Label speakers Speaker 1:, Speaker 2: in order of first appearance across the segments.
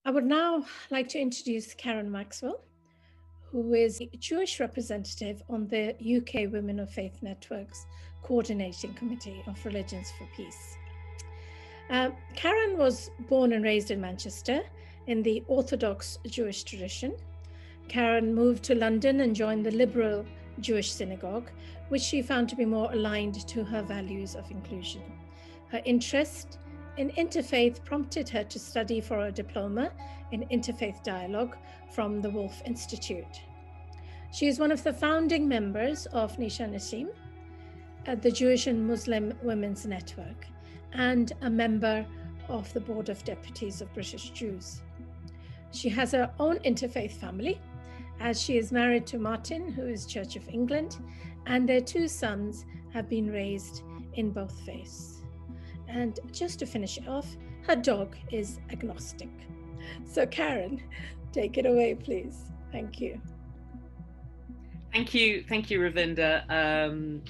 Speaker 1: I would now like to introduce Karen Maxwell, who is a Jewish representative on the UK Women of Faith Network's Coordinating Committee of Religions for Peace. Karen was born and raised in Manchester in the Orthodox Jewish tradition. Karen moved to London and joined the liberal Jewish synagogue, which she found to be more aligned to her values of inclusion. Her interest in interfaith prompted her to study for a diploma in interfaith dialogue from the Wolf Institute. She is one of the founding members of Nisha Nasim, the Jewish and Muslim Women's Network, and a member of the Board of Deputies of British Jews. She has her own interfaith family, as she is married to Martin, who is Church of England, and their two sons have been raised in both faiths. And just to finish it off, her dog is agnostic. So Karen, take it away, please. Thank you.
Speaker 2: Thank you, Ravinda.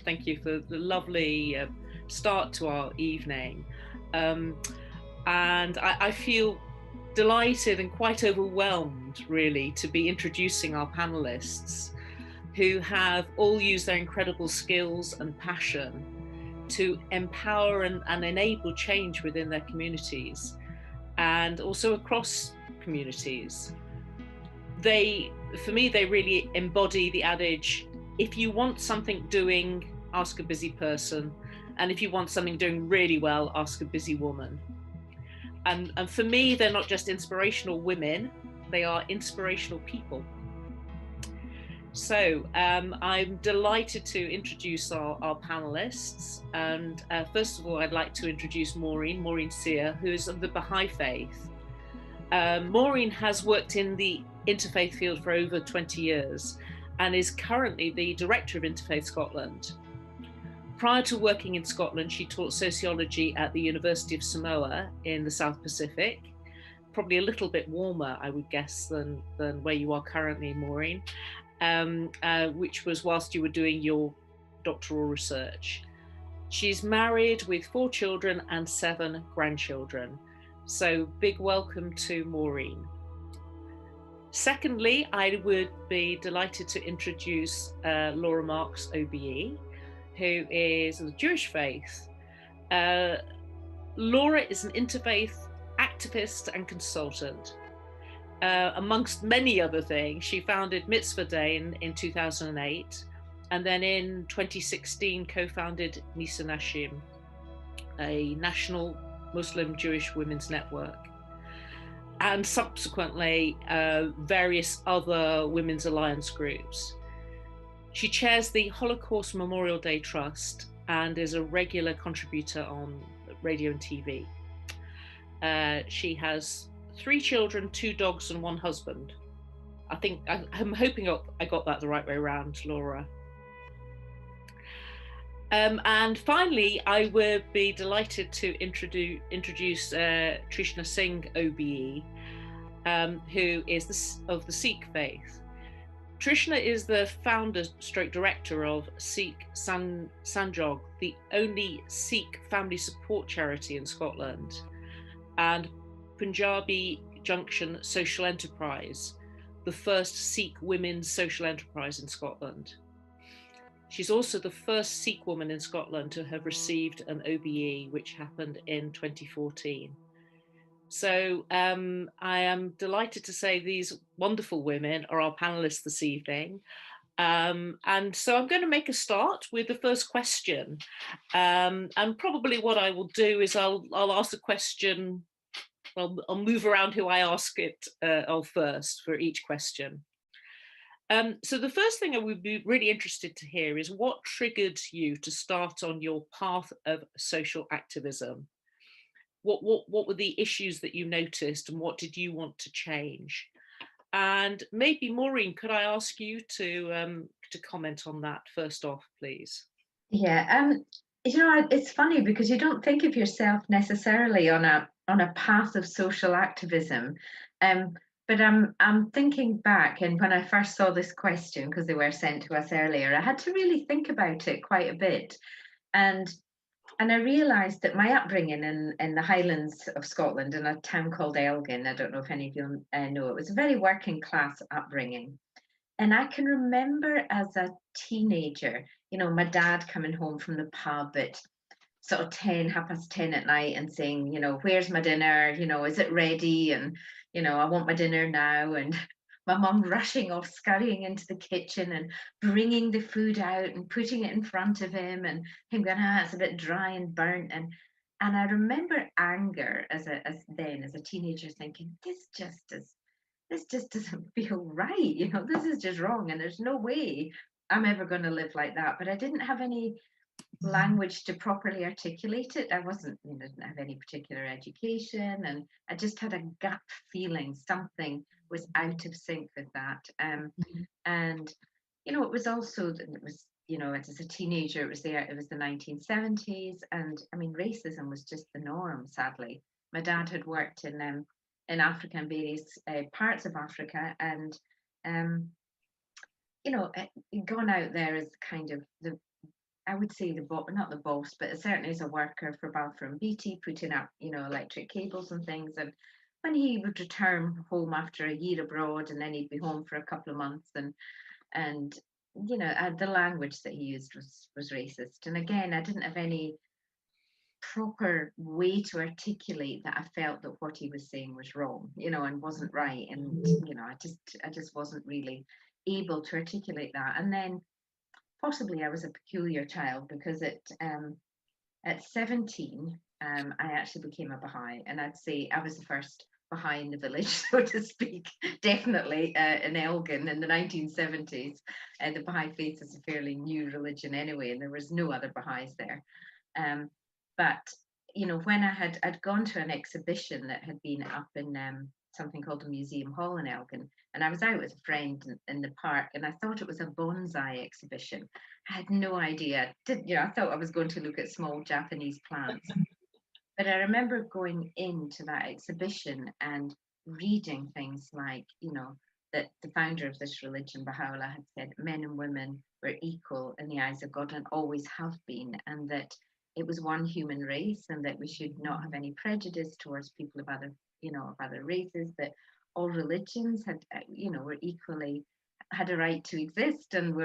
Speaker 2: Thank you for the lovely start to our evening. And I feel delighted and quite overwhelmed, really, to be introducing our panelists who have all used their incredible skills and passion to empower and enable change within their communities and also across communities. For me, they really embody the adage, if you want something doing, ask a busy person. And if you want something doing really well, ask a busy woman. And for me, they're not just inspirational women, they are inspirational people. So I'm delighted to introduce our panelists. And first of all, I'd like to introduce Maureen Sier, who is of the Baha'i faith. Maureen has worked in the interfaith field for over 20 years and is currently the director of Interfaith Scotland. Prior to working in Scotland, she taught sociology at the University of Samoa in the South Pacific, probably a little bit warmer, I would guess, than where you are currently, Maureen, which was whilst you were doing your doctoral research. She's married with 4 children and 7 grandchildren. So big welcome to Maureen. Secondly, I would be delighted to introduce Laura Marks, OBE, who is of the Jewish faith. Laura is an interfaith activist and consultant. Amongst many other things, she founded Mitzvah Day in 2008, and then in 2016 co-founded Nisha Nasim, a national Muslim Jewish women's network, and subsequently various other women's alliance groups. She chairs the Holocaust Memorial Day Trust and is a regular contributor on radio and TV. She has 3 children, 2 dogs and 1 husband. I'm hoping I got that the right way around, Laura. And finally, I would be delighted to introduce Trishna Singh, OBE, who is of the Sikh faith. Trishna is the founder / director of Sikh Sanjog, the only Sikh family support charity in Scotland, and Punjabi Junction social enterprise, the first Sikh women's social enterprise in Scotland. She's also the first Sikh woman in Scotland to have received an OBE, which happened in 2014. So I am delighted to say these wonderful women are our panelists this evening. And so I'm going to make a start with the first question. And probably what I will do is I'll ask the question, well, I'll move around who I ask it first for each question. So the first thing I would be really interested to hear is what triggered you to start on your path of social activism? What were the issues that you noticed and what did you want to change? And maybe Maureen, could I ask you to comment on that first off, please?
Speaker 3: Yeah, it's funny because you don't think of yourself necessarily on a path of social activism, but I'm thinking back, and when I first saw this question, because they were sent to us earlier, I had to really think about it quite a bit. And And I realised that my upbringing in the Highlands of Scotland, in a town called Elgin, I don't know if any of you know, it was a very working class upbringing. And I can remember as a teenager, you know, my dad coming home from the pub at sort of 10, 10:30 at night and saying, you know, where's my dinner? You know, is it ready? And, you know, I want my dinner now. And my mum rushing off, scurrying into the kitchen and bringing the food out and putting it in front of him, and him going, it's a bit dry and burnt. And I remember anger as a teenager, thinking, this just doesn't feel right. You know, this is just wrong, and there's no way I'm ever going to live like that. But I didn't have any language to properly articulate it. I didn't have any particular education, and I just had a gut feeling something was out of sync with that. And you know, it was you know, as a teenager, it was the 1970s, and I mean, racism was just the norm. Sadly, my dad had worked in Africa, in various parts of Africa, and you know, gone out there as kind of I would say not the boss, but certainly as a worker for Balfour and Beatty, putting up, you know, electric cables and things. And when he would return home after a year abroad, and then he'd be home for a couple of months, and you know, the language that he used was racist. And again, I didn't have any proper way to articulate that I felt that what he was saying was wrong, you know, and wasn't right. And you know, I just wasn't really able to articulate that. And then possibly I was a peculiar child, because at 17, I actually became a Baha'i, and I'd say I was the first Baha'i in the village, so to speak. Definitely in Elgin in the 1970s. The Baha'i faith is a fairly new religion anyway, and there was no other Baha'is there. But you know, when I'd gone to an exhibition that had been up in something called the Museum Hall in Elgin, and I was out with a friend in the park, and I thought it was a bonsai exhibition. I had no idea. I thought I was going to look at small Japanese plants. But I remember going into that exhibition and reading things like, you know, that the founder of this religion, Baha'u'llah, had said men and women were equal in the eyes of God and always have been, and that it was one human race, and that we should not have any prejudice towards people of other races, that all religions were equally had a right to exist, and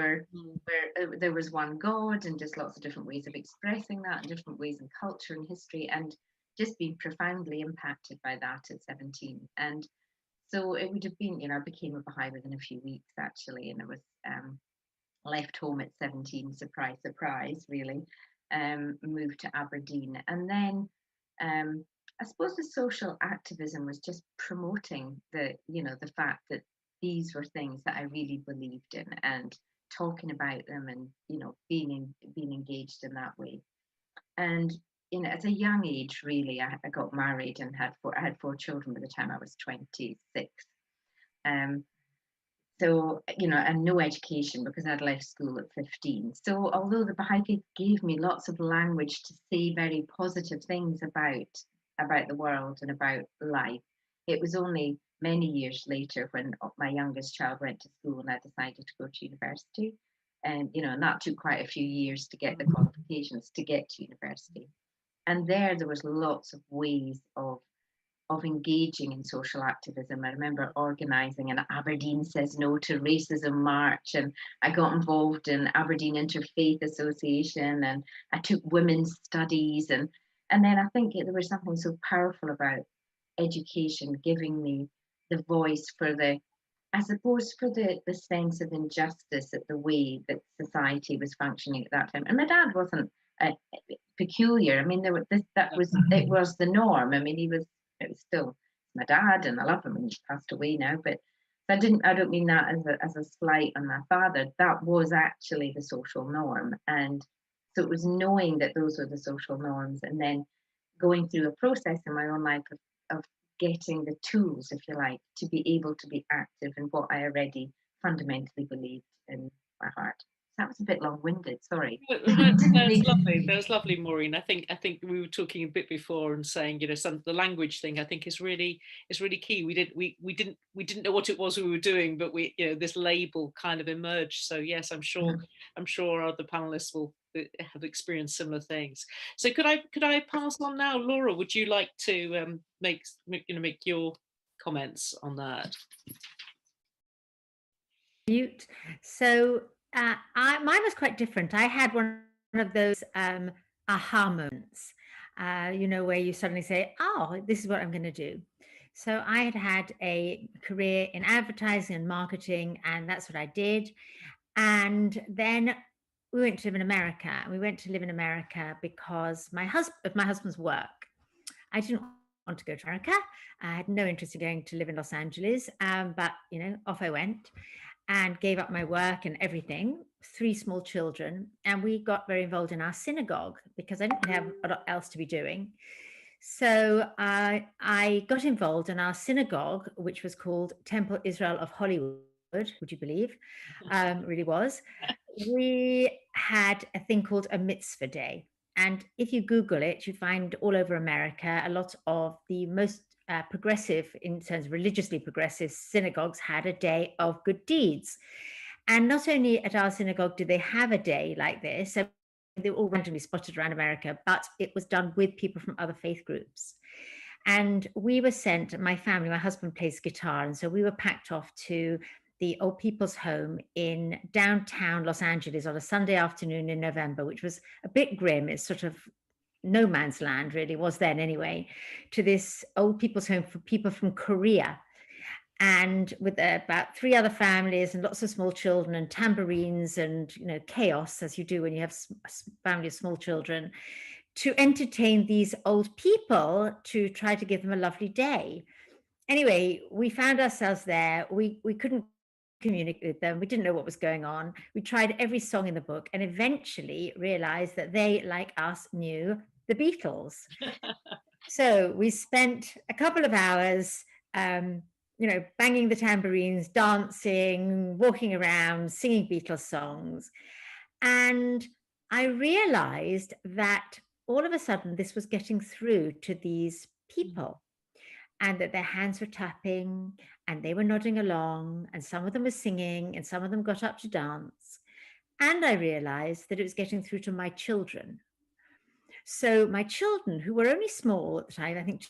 Speaker 3: there was one God, and just lots of different ways of expressing that, and different ways in culture and history, and just being profoundly impacted by that at 17. And so it would have been, you know, I became a Baha'i within a few weeks actually, and I was left home at 17, surprise, surprise, really. Moved to Aberdeen, and then I suppose the social activism was just promoting the fact that these were things that I really believed in, and talking about them, and you know, being engaged in that way. And you know, at a young age, really, I got married and I had 4 children by the time I was 26. So, you know, and no education, because I'd left school at 15. So although the Baha'i faith gave me lots of language to say very positive things about the world and about life, it was only many years later, when my youngest child went to school, and I decided to go to university. And, you know, and that took quite a few years to get the qualifications to get to university. And there was lots of ways of engaging in social activism. I remember organising an Aberdeen Says No to Racism march, and I got involved in Aberdeen Interfaith Association, and I took women's studies, and then I think there was something so powerful about education giving me the voice for the sense of injustice at the way that society was functioning at that time. And my dad wasn't peculiar. I mean, it was the norm. I mean, it was still my dad, and I love him, and he's passed away now, but I don't mean that as a slight on my father. That was actually the social norm. And so it was knowing that those were the social norms, and then going through a process in my own life of getting the tools, if you like, to be able to be active in what I already fundamentally believed in my heart. That was a bit long-winded, sorry.
Speaker 2: That's lovely. That was lovely, Maureen. I think we were talking a bit before and saying, you know, the language thing I think is really key. We didn't know what it was we were doing, but you know, this label kind of emerged. So yes, I'm sure other panelists will have experienced similar things. So could I pass on now, Laura? Would you like to make your comments on that?
Speaker 4: Mute. So mine was quite different. I had one of those aha moments, you know, where you suddenly say, oh, this is what I'm going to do. So I had a career in advertising and marketing, and that's what I did. And then we went to live in America. We went to live in America because my husband's work. I didn't want to go to America. I had no interest in going to live in Los Angeles, but, you know, off I went. And gave up my work and everything, 3 small children. And we got very involved in our synagogue because I didn't have a lot else to be doing. So I got involved in our synagogue, which was called Temple Israel of Hollywood, would you believe? Really was. We had a thing called a Mitzvah Day. And if you Google it, you find all over America, a lot of the most progressive, in terms of religiously progressive synagogues, had a day of good deeds. And not only at our synagogue did they have a day like this, so they were all randomly spotted around America, but it was done with people from other faith groups. And we were sent, my family, my husband plays guitar, and so we were packed off to the old people's home in downtown Los Angeles on a Sunday afternoon in November, which was a bit grim. It's sort of no man's land, really, was then anyway, to this old people's home for people from Korea, and with about 3 other families and lots of small children and tambourines and, you know, chaos, as you do when you have a family of small children, to entertain these old people, to try to give them a lovely day. Anyway, we found ourselves there. We couldn't communicate with them. We didn't know what was going on. We tried every song in the book and eventually realized that they, like us, knew the Beatles. So we spent a couple of hours, you know, banging the tambourines, dancing, walking around, singing Beatles songs. And I realized that all of a sudden this was getting through to these people, and that their hands were tapping and they were nodding along, and some of them were singing and some of them got up to dance. And I realized that it was getting through to my children. So my children, who were only small at the time, I think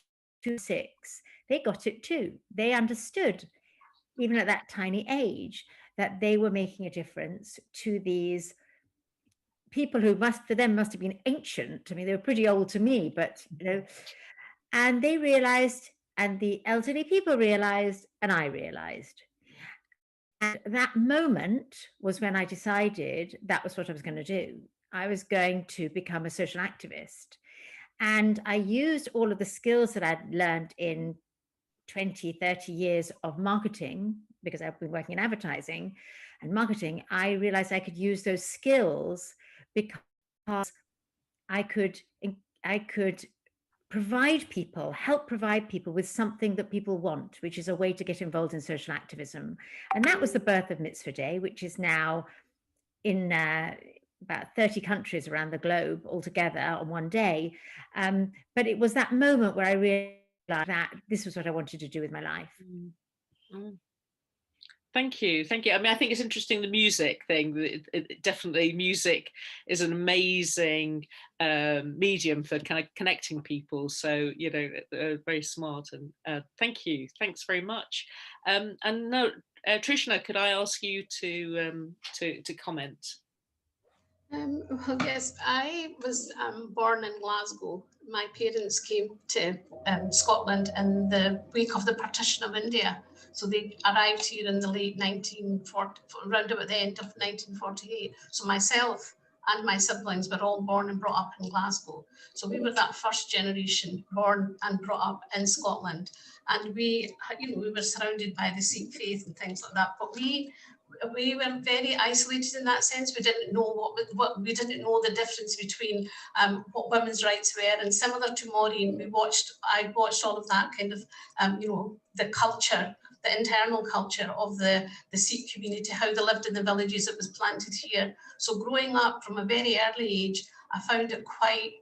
Speaker 4: 2, 6, they got it too. They understood, even at that tiny age, that they were making a difference to these people who for them must have been ancient. I mean, they were pretty old to me, but, you know, and they realized, and the elderly people realized, and I realized. And that moment was when I decided that was what I was going to do. I was going to become a social activist. And I used all of the skills that I'd learned in 20, 30 years of marketing, because I've been working in advertising and marketing. I realized I could use those skills because I could help provide people with something that people want, which is a way to get involved in social activism. And that was the birth of Mitzvah Day, which is now in about 30 countries around the globe altogether on one day. But it was that moment where I realized that this was what I wanted to do with my life.
Speaker 2: Thank you. I mean, I think it's interesting, the music thing. Definitely, music is an amazing medium for kind of connecting people. So, you know, very smart. And thank you. Thanks very much. And no, Trishna, could I ask you to comment?
Speaker 5: Well, yes, I was born in Glasgow. My parents came to Scotland in the week of the partition of India. So they arrived here in the late 1940, around about the end of 1948. So myself and my siblings were all born and brought up in Glasgow. So we were that first generation born and brought up in Scotland. And we, you know, we were surrounded by the Sikh faith and things like that. But we were very isolated in that sense. We didn't know we didn't know the difference between what women's rights were. And similar to Maureen, I watched all of that kind of, you know, the culture the internal culture of the Sikh community, how they lived in the villages that was planted here. So growing up from a very early age, I found it quite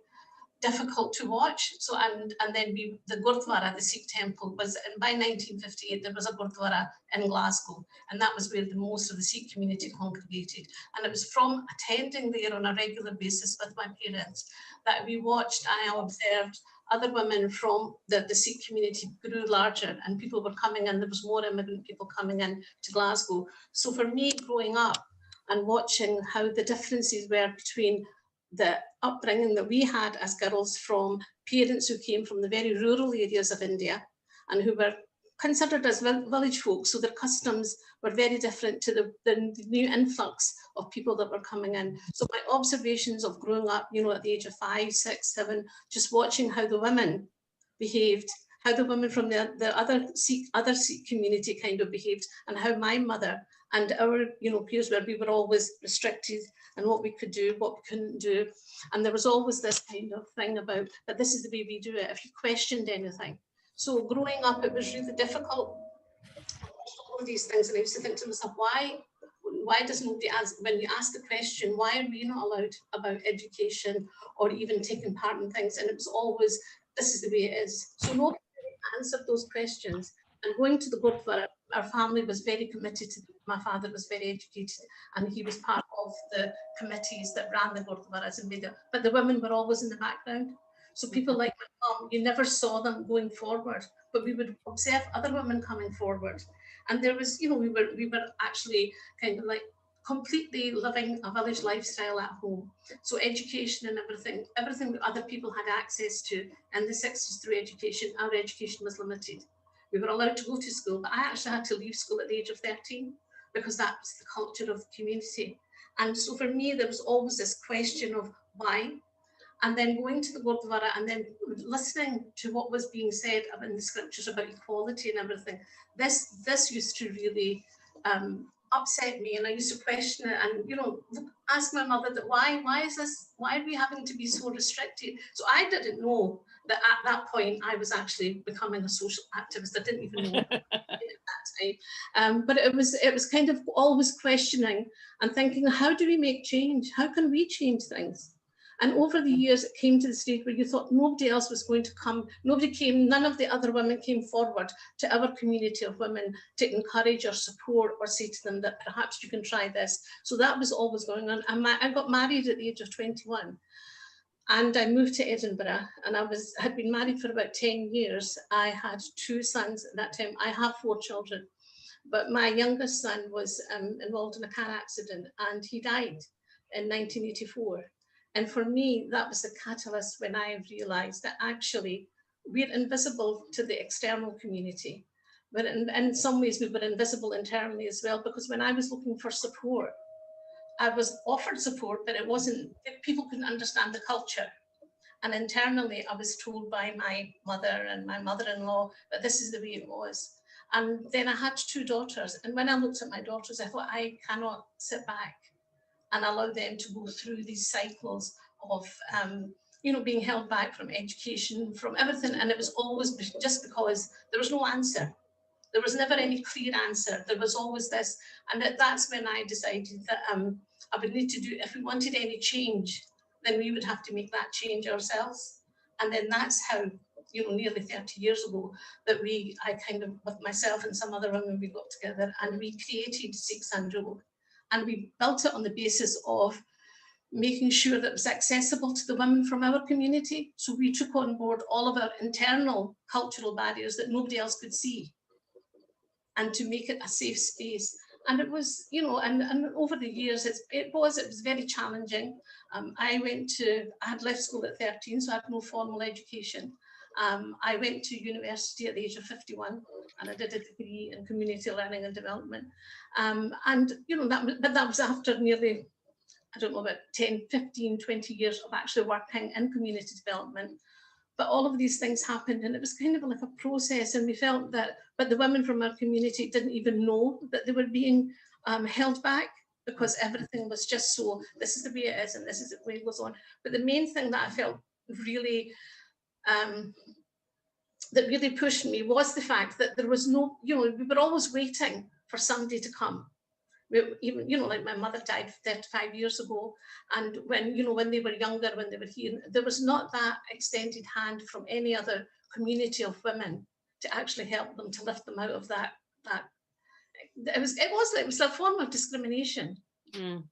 Speaker 5: difficult to watch. So and then the Gurdwara, the Sikh temple, was, and by 1958 there was a Gurdwara in Glasgow, and that was where the most of the Sikh community congregated. And it was from attending there on a regular basis with my parents that we watched and I observed other women from the Sikh community grew larger, and people were coming in. There was more immigrant people coming in to Glasgow. So for me, growing up and watching how the differences were between the upbringing that we had as girls from parents who came from the very rural areas of India and who were considered as village folk, so their customs were very different to the new influx of people that were coming in. So my observations of growing up, you know, at the age of 5, 6, 7, just watching how the women behaved, how the women from the other Sikh community kind of behaved, and how my mother and our, you know, peers we were always restricted and what we could do, what we couldn't do. And there was always this kind of thing about, but this is the way we do it, if you questioned anything. So growing up, it was really difficult, all of these things. And I used to think to myself, why does nobody ask, when you ask the question, why are we not allowed about education or even taking part in things? And it was always, this is the way it is. So nobody answered those questions. And going to the Gurdwara, our family was very committed to, my father was very educated and he was part of the committees that ran the Gurdwaras in India, but the women were always in the background. So people like my mum, you never saw them going forward, but we would observe other women coming forward. And there was, you know, we were actually kind of like completely living a village lifestyle at home. So education and everything that other people had access to in the 60s through education, our education was limited. We were allowed to go to school, but I actually had to leave school at the age of 13 because that was the culture of the community. And so for me, there was always this question of why. And then going to the Gurdwara and then listening to what was being said in the scriptures about equality and everything, this used to really upset me, and I used to question it and, you know, ask my mother that why is this, why are we having to be so restricted? So I didn't know that at that point I was actually becoming a social activist. I didn't even know at that time. But it was kind of always questioning and thinking, how do we make change? How can we change things? And over the years, it came to the stage where you thought nobody else was going to come. Nobody came, none of the other women came forward to our community of women to encourage or support or say to them that perhaps you can try this. So that was always going on. And I got married at the age of 21. And I moved to Edinburgh, and I had been married for about 10 years. I had 2 sons at that time. I have 4 children, but my youngest son was involved in a car accident and he died in 1984. And for me, that was the catalyst when I realized that actually we're invisible to the external community, but in some ways we were invisible internally as well, because when I was looking for support, I was offered support, but it wasn't, people couldn't understand the culture. And internally, I was told by my mother and my mother-in-law that this is the way it was. And then I had 2 daughters. And when I looked at my daughters, I thought, I cannot sit back and allow them to go through these cycles of, you know, being held back from education, from everything. And it was always just because there was no answer. There was never any clear answer. There was always this. And that's when I decided that I would need to do, if we wanted any change, then we would have to make that change ourselves. And then that's how, you know, nearly 30 years ago, that I kind of, with myself and some other women, we got together and we created Sikh Sanjog. And we built it on the basis of making sure that it was accessible to the women from our community. So we took on board all of our internal cultural barriers that nobody else could see, and to make it a safe space. And it was, you know, and over the years, it was very challenging. I had left school at 13, so I had no formal education. I went to university at the age of 51, and I did a degree in community learning and development. And, you know, that was after nearly, I don't know, about 10, 15, 20 years of actually working in community development. But all of these things happened, and it was kind of like a process, and we felt that, but the women from our community didn't even know that they were being held back, because everything was just so, this is the way it is, and this is the way it goes on. But the main thing that I felt really that really pushed me was the fact that there was no, we were always waiting for somebody to come. Even, like my mother died 35 years ago, and when they were younger, when they were here, there was not that extended hand from any other community of women to actually help them, to lift them out of that it was a form of discrimination. And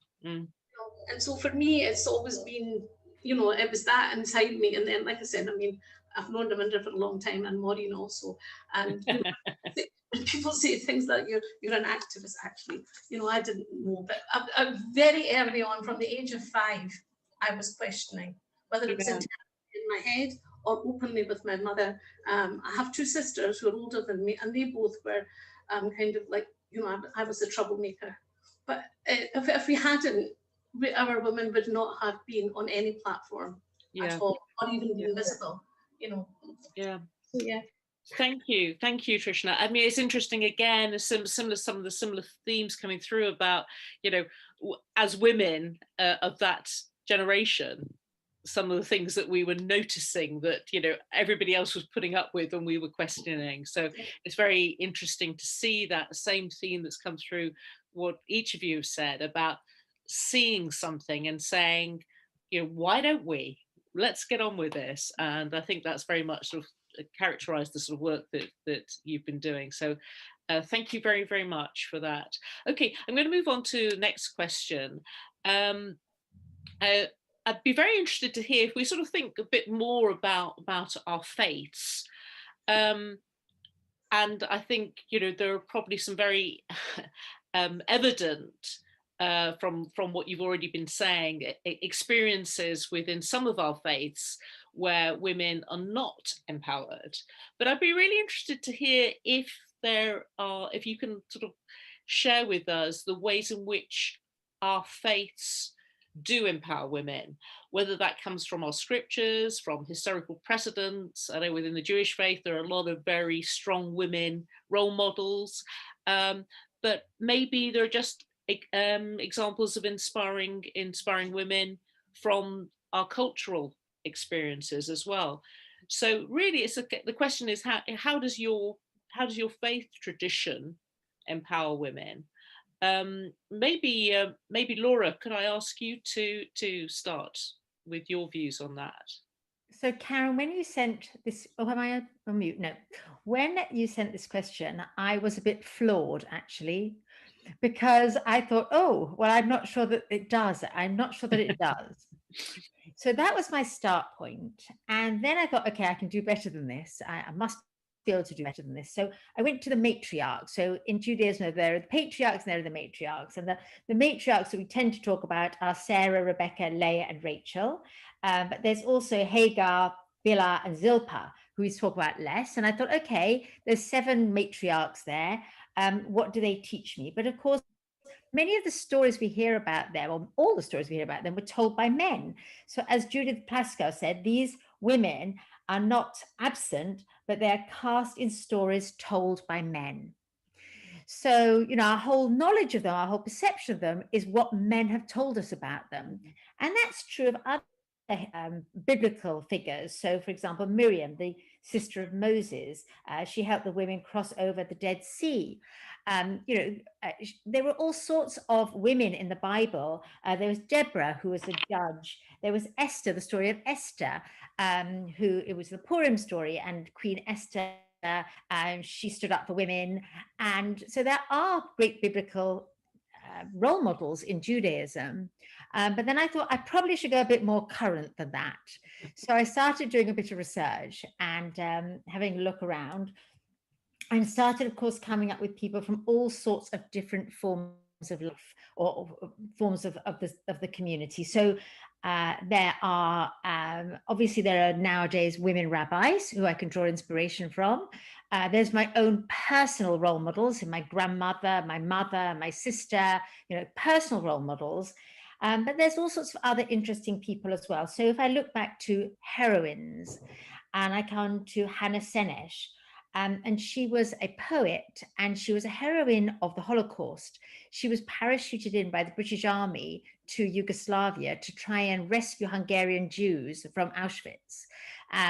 Speaker 5: so for me, it's always been, it was that inside me. And then, like I said, I mean, I've known Raminda for a long time, and Maureen also, and when people say things like you're an activist, actually, I didn't know, but I very early on, from the age of 5, I was questioning whether it was in my head or openly with my mother. I have 2 sisters who are older than me, and they both were kind of like, I was a troublemaker. But if we hadn't, our women would not have been on any platform at all, or even been visible,
Speaker 2: Yeah.
Speaker 5: So, yeah.
Speaker 2: Thank you, Trishna. I mean, it's interesting again. Some of the similar themes coming through about, as women of that generation, some of the things that we were noticing that everybody else was putting up with and we were questioning. So it's very interesting to see that same theme that's come through what each of you have said about seeing something and saying, why don't we? Let's get on with this. And I think that's very much sort of characterized the sort of work that you've been doing. So thank you very, very much for that. Okay, I'm going to move on to the next question. I'd be very interested to hear if we sort of think a bit more about our faiths. And I think, there are probably some very evident from what you've already been saying, experiences within some of our faiths where women are not empowered. But I'd be really interested to hear if you can sort of share with us the ways in which our faiths do empower women, whether that comes from our scriptures, from historical precedents. I know within the Jewish faith there are a lot of very strong women role models, but maybe there are just examples of inspiring women from our cultural experiences as well. So really, the question is how does your faith tradition empower women? Maybe Laura, could I ask you to start with your views on that?
Speaker 4: So Karen, when you sent this, am I on mute? No. When you sent this question, I was a bit floored actually, because I thought, oh, well, I'm not sure that it does. I'm not sure that it does. So that was my start point. And then I thought, okay, I can do better than this. I must be able to do better than this. So I went to the matriarchs. So in Judaism, there are the patriarchs and there are the matriarchs. And the matriarchs that we tend to talk about are Sarah, Rebecca, Leah, and Rachel. But there's also Hagar, Bilhah, and Zilpah, who we talk about less. And I thought, okay, there's 7 matriarchs there. What do they teach me? But of course, many of the stories we hear about them, or all the stories we hear about them, were told by men. So as Judith Plaskow said, these women are not absent, but they're cast in stories told by men. So, our whole knowledge of them, our whole perception of them is what men have told us about them. And that's true of other biblical figures. So, for example, Miriam, the sister of Moses, she helped the women cross over the Dead Sea. There were all sorts of women in the Bible. There was Deborah, who was a judge. There was Esther, the story of Esther, it was the Purim story, and Queen Esther, she stood up for women. And so there are great biblical role models in Judaism. But then I thought I probably should go a bit more current than that. So I started doing a bit of research and having a look around, and started, of course, coming up with people from all sorts of different forms of life or forms of the community. So there are obviously there are nowadays women rabbis who I can draw inspiration from. There's my own personal role models, my grandmother, my mother, my sister, personal role models. But there's all sorts of other interesting people as well. So if I look back to heroines, and I come to Hannah Senesh, and she was a poet, and she was a heroine of the Holocaust. She was parachuted in by the British Army to Yugoslavia to try and rescue Hungarian Jews from Auschwitz.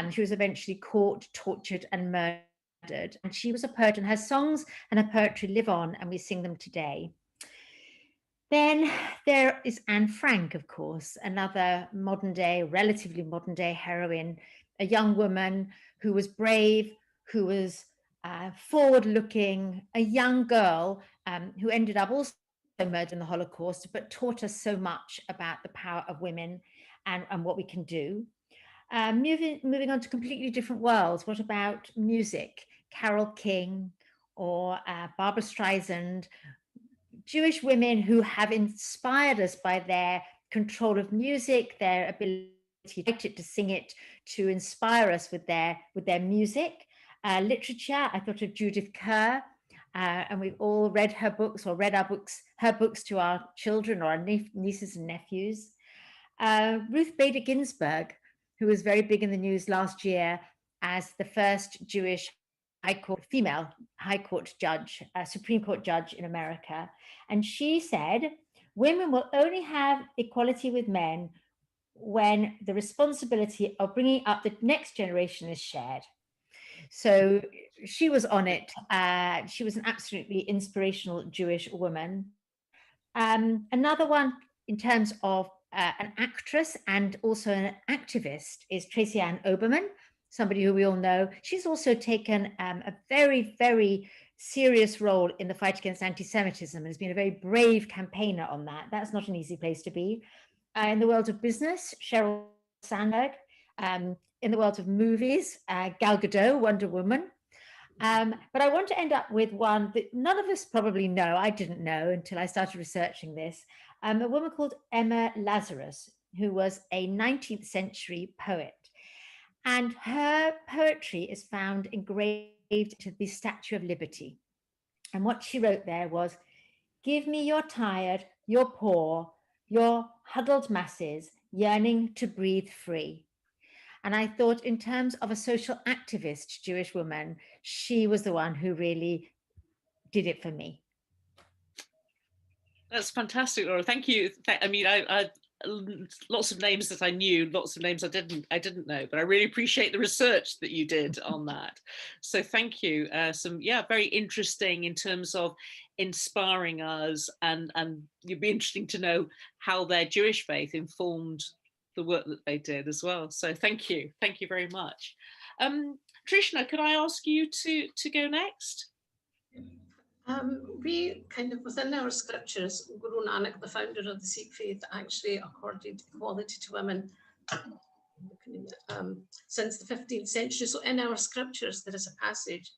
Speaker 4: She was eventually caught, tortured, and murdered. And she was a poet, and her songs and her poetry live on, and we sing them today. Then there is Anne Frank, of course, another modern day, relatively modern day heroine, a young woman who was brave, who was forward looking, a young girl who ended up also murdered in the Holocaust, but taught us so much about the power of women and what we can do. Moving on to completely different worlds. What about music? Carole King or Barbra Streisand, Jewish women who have inspired us by their control of music, their ability to write it, to sing it, to inspire us with their music. Literature, I thought of Judith Kerr, and we've all read her books or read her books to our children or our nieces and nephews. Ruth Bader Ginsburg, who was very big in the news last year as the first Jewish female High Court judge, Supreme Court judge in America. And she said, women will only have equality with men when the responsibility of bringing up the next generation is shared. So she was on it. She was an absolutely inspirational Jewish woman. Another one in terms of an actress and also an activist is Tracy Ann Oberman, somebody who we all know. She's also taken a very, very serious role in the fight against anti-Semitism and has been a very brave campaigner on that. That's not an easy place to be. In the world of business, Sheryl Sandberg. In the world of movies, Gal Gadot, Wonder Woman. But I want to end up with one that none of us probably know. I didn't know until I started researching this. A woman called Emma Lazarus, who was a 19th century poet. And her poetry is found engraved to the Statue of Liberty. And what she wrote there was, "Give me your tired, your poor, your huddled masses yearning to breathe free." And I thought, in terms of a social activist Jewish woman, she was the one who really did it for me.
Speaker 2: That's fantastic, Laura. Thank you. I mean, I lots of names that I knew, lots of names I didn't know, but I really appreciate the research that you did on that. So thank you. Very interesting in terms of inspiring us, and it'd be interesting to know how their Jewish faith informed the work that they did as well. So thank you very much. Trishna, could I ask you to go next?
Speaker 5: We kind of, within our scriptures, Guru Nanak, the founder of the Sikh faith, actually accorded equality to women since the 15th century. So in our scriptures, there is a passage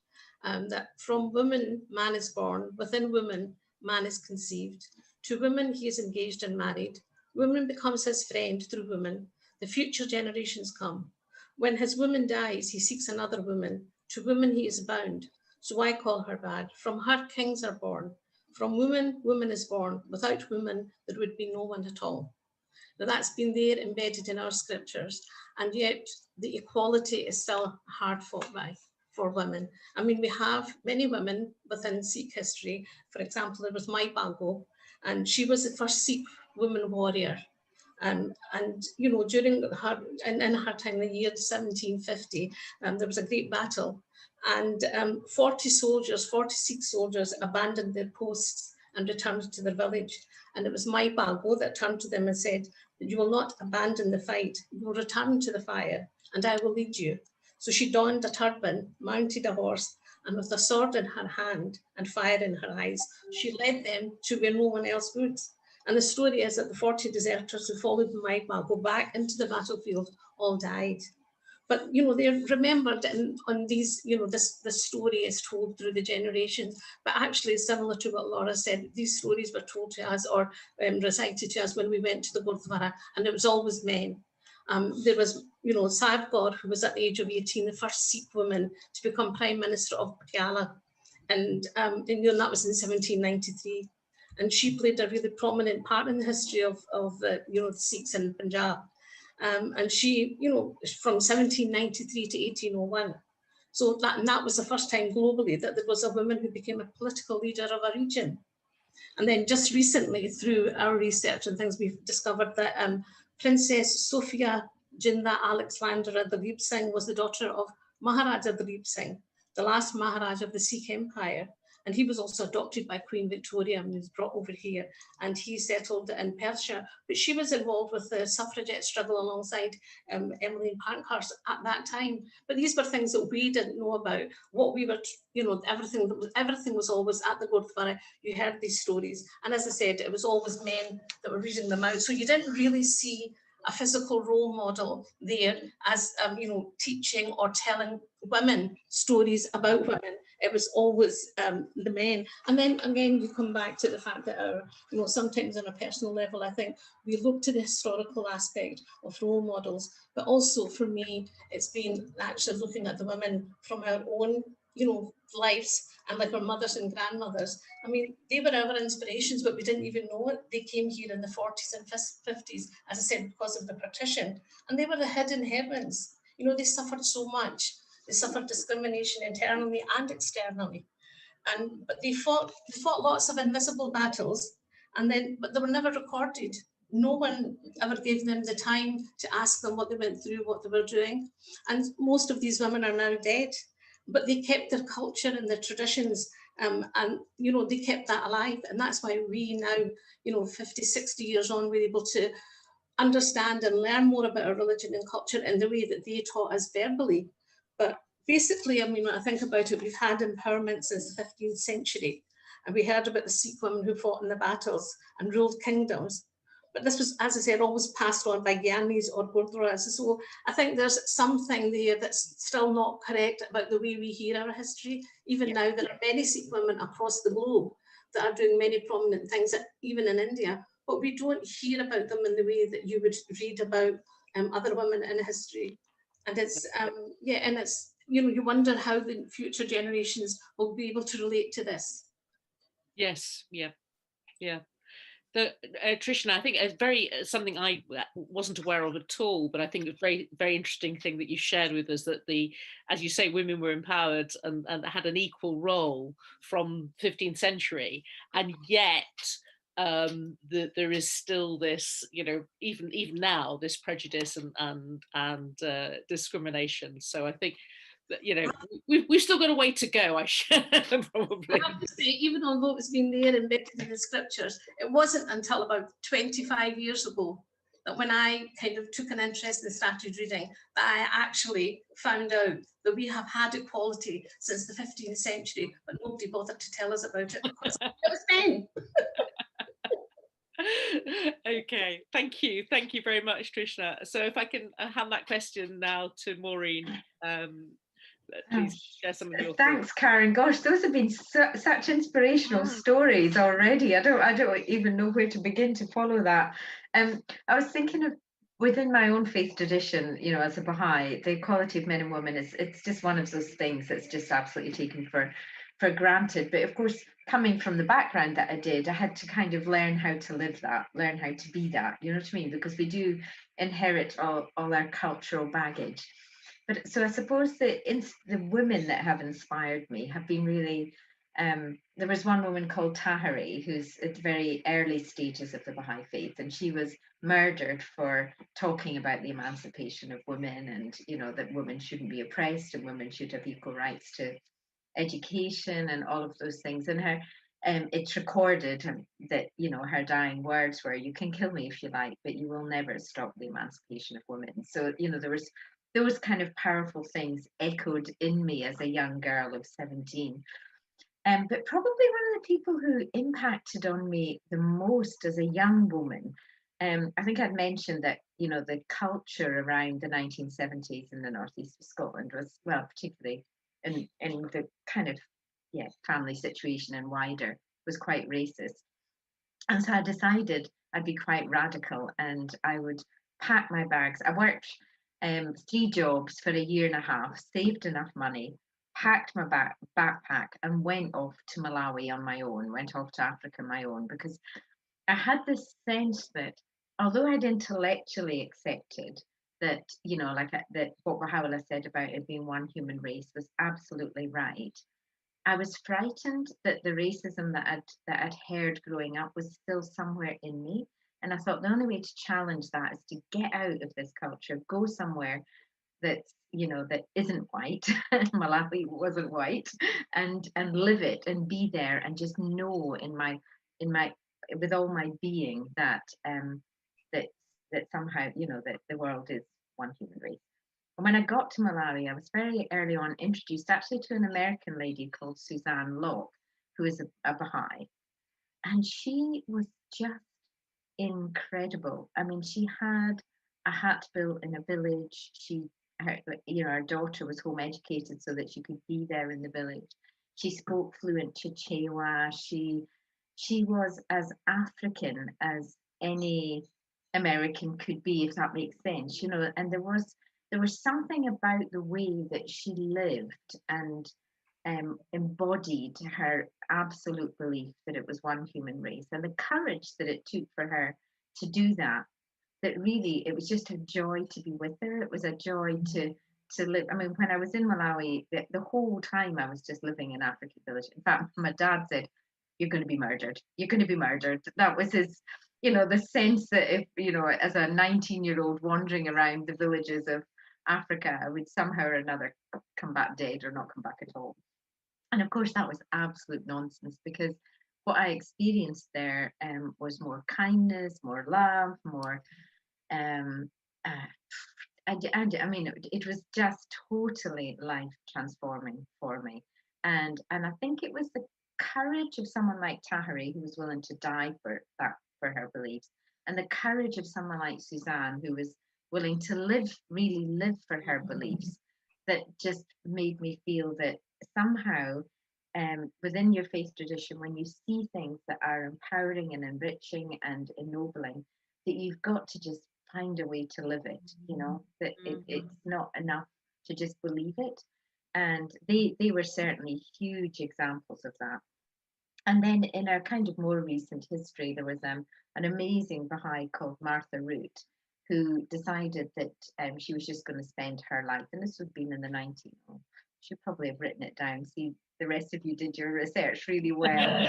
Speaker 5: that from woman, man is born, within woman, man is conceived. To women, he is engaged and married. Woman becomes his friend through woman. The future generations come. When his woman dies, he seeks another woman. To woman, he is bound. So I call her bad. From her, kings are born. From woman, woman is born. Without woman, there would be no one at all. Now that's been there embedded in our scriptures, and yet the equality is still hard fought by for women. I mean, we have many women within Sikh history. For example, there was Mai Bhago, and she was the first Sikh woman warrior. And you know, during her, in her time, in the year 1750, there was a great battle. And 40 Sikh soldiers abandoned their posts and returned to their village. And it was Mai Bhago that turned to them and said, "You will not abandon the fight. You will return to the fire, and I will lead you." So she donned a turban, mounted a horse, and with a sword in her hand and fire in her eyes, she led them to where no one else would. And the story is that the 40 deserters who followed Mai Bhago back into the battlefield all died. But, you know, they're remembered on these, you know, this story is told through the generations, but actually similar to what Laura said, these stories were told to us or recited to us when we went to the Gurdwara, and it was always men. There was, you know, Sarkar, who was at the age of 18, the first Sikh woman to become Prime Minister of Patiala, and you know, that was in 1793. And she played a really prominent part in the history of you know, the Sikhs in Punjab. And she, you know, from 1793 to 1801. So that was the first time globally that there was a woman who became a political leader of a region. And then just recently, through our research and things, we've discovered that Princess Sofia Jinda Alexandra Dalip Singh was the daughter of Maharaja Dalip Singh, the last Maharaja of the Sikh Empire. And he was also adopted by Queen Victoria and was brought over here, and he settled in Persia. But she was involved with the suffragette struggle alongside Emmeline Pankhurst at that time. But these were things that we didn't know about. What we were, you know, everything was always at the Gurdwara. You heard these stories. And as I said, it was always men that were reading them out. So you didn't really see a physical role model there as, you know, teaching or telling women stories about women. It was always the men. And then again, you come back to the fact that, you know, sometimes on a personal level, I think we look to the historical aspect of role models, but also for me, it's been actually looking at the women from our own, you know, lives, and like our mothers and grandmothers. I mean, they were our inspirations, but we didn't even know it. They came here in the 40s and 50s, as I said, because of the partition, and they were the hidden heavens. You know, they suffered so much. They suffered discrimination internally and externally, but they fought lots of invisible battles, but they were never recorded. No one ever gave them the time to ask them what they went through, what they were doing, and most of these women are now dead. But they kept their culture and their traditions, and you know, they kept that alive, and that's why we now, you know, 50, 60 years on, we're able to understand and learn more about our religion and culture in the way that they taught us verbally. But basically, I mean, when I think about it, we've had empowerment since the 15th century, and we heard about the Sikh women who fought in the battles and ruled kingdoms. But this was, as I said, always passed on by Gyanis or Gurdwaras. So I think there's something there that's still not correct about the way we hear our history. Even now, there are many Sikh women across the globe that are doing many prominent things, even in India, but we don't hear about them in the way that you would read about other women in history. And it's, and it's, you know, you wonder how the future generations will be able to relate to this.
Speaker 2: Yes, yeah. Trishna, I think it's something I wasn't aware of at all, but I think a very, very interesting thing that you shared with us, that as you say, women were empowered and had an equal role from 15th century, and yet there is still this, you know, even now, this prejudice and discrimination. So I think that, you know, we've still got a way to go, I should probably.
Speaker 5: I have to say, even although it's been there embedded in the scriptures, it wasn't until about 25 years ago that when I kind of took an interest and started reading, that I actually found out that we have had equality since the 15th century, but nobody bothered to tell us about it because it was men.
Speaker 2: Okay, thank you very much, Trishna. So if I can hand that question now to Maureen, please share some of your
Speaker 3: Thanks,
Speaker 2: thoughts.
Speaker 3: Karen. Gosh, those have been such inspirational stories already. I don't even know where to begin to follow that. I was thinking of, within my own faith tradition, you know, as a Baha'i, the equality of men and women it's just one of those things that's just absolutely taken for granted. But of course, coming from the background that I did, I had to kind of learn how to live that, learn how to be that, you know what I mean? Because we do inherit all our cultural baggage. But so I suppose the women that have inspired me have been really, there was one woman called Tahiri, who's at the very early stages of the Baha'i faith, and she was murdered for talking about the emancipation of women, and, you know, that women shouldn't be oppressed and women should have equal rights to education and all of those things. And her, it's recorded that, you know, her dying words were, "You can kill me if you like, but you will never stop the emancipation of women." So, you know, there was those kind of powerful things echoed in me as a young girl of 17. But probably one of the people who impacted on me the most as a young woman, I think I'd mentioned that, you know, the culture around the 1970s in the northeast of Scotland was, well, particularly in the kind of, family situation and wider, was quite racist. And so I decided I'd be quite radical and I would pack my bags. I worked 3 jobs for a year and a half, saved enough money, packed my backpack and went off to Malawi on my own, went off to Africa on my own, because I had this sense that although I'd intellectually accepted that, you know, like that what Baha'u'llah said about it being one human race was absolutely right, I was frightened that the racism that I'd heard growing up was still somewhere in me, And I thought the only way to challenge that is to get out of this culture, go somewhere that's, you know, that isn't white. Malawi wasn't white, and live it and be there and just know in my with all my being that that somehow, you know, that the world is one human race. And when I got to Malawi, I was very early on introduced actually to an American lady called Suzanne Locke, who is a Baha'i, and she was just incredible. I mean, she had a hat built in a village. Her daughter was home educated so that she could be there in the village. She spoke fluent Chichewa. She was as African as any American could be, if that makes sense, you know. And there was something about the way that she lived and embodied her absolute belief that it was one human race, and the courage that it took for her to do that. That really, it was just a joy to be with her. It was a joy to live. I mean, when I was in Malawi, the whole time I was just living in African village. In fact, my dad said, "You're going to be murdered. You're going to be murdered." That was his, you know, the sense that if, you know, as a 19-year-old wandering around the villages of Africa, I would somehow or another come back dead or not come back at all. And of course, that was absolute nonsense, because what I experienced there was more kindness, more love, more. I mean, it was just totally life transforming for me, and I think it was the courage of someone like Tahari, who was willing to die for her beliefs, and the courage of someone like Suzanne, who was willing to really live for her beliefs, that just made me feel that somehow within your faith tradition, when you see things that are empowering and enriching and ennobling, that you've got to just find a way to live it, you know, that it's not enough to just believe it. And they were certainly huge examples of that. And then in our kind of more recent history, there was an amazing Baha'i called Martha Root, who decided that she was just going to spend her life, and this would have been in the 19th. Should probably have written it down. See, the rest of you did your research really well.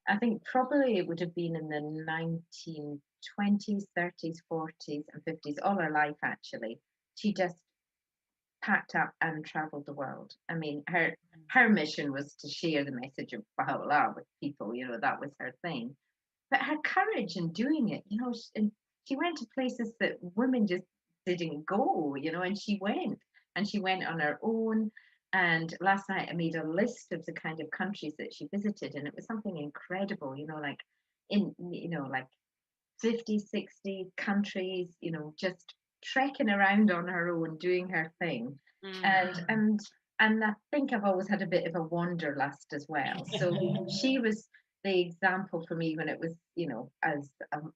Speaker 3: I think probably it would have been in the 1920s, 30s, 40s, and 50s, all her life actually. She just packed up and traveled the world. I mean, her mission was to share the message of Baha'u'llah with people, you know, that was her thing. But her courage in doing it, you know, she went to places that women just didn't go, you know, and she went on her own. And last night I made a list of the kind of countries that she visited, and it was something incredible, you know, like like 50, 60 countries, you know, just trekking around on her own, doing her thing. And I think I've always had a bit of a wanderlust as well. So she was the example for me when it was, you know, as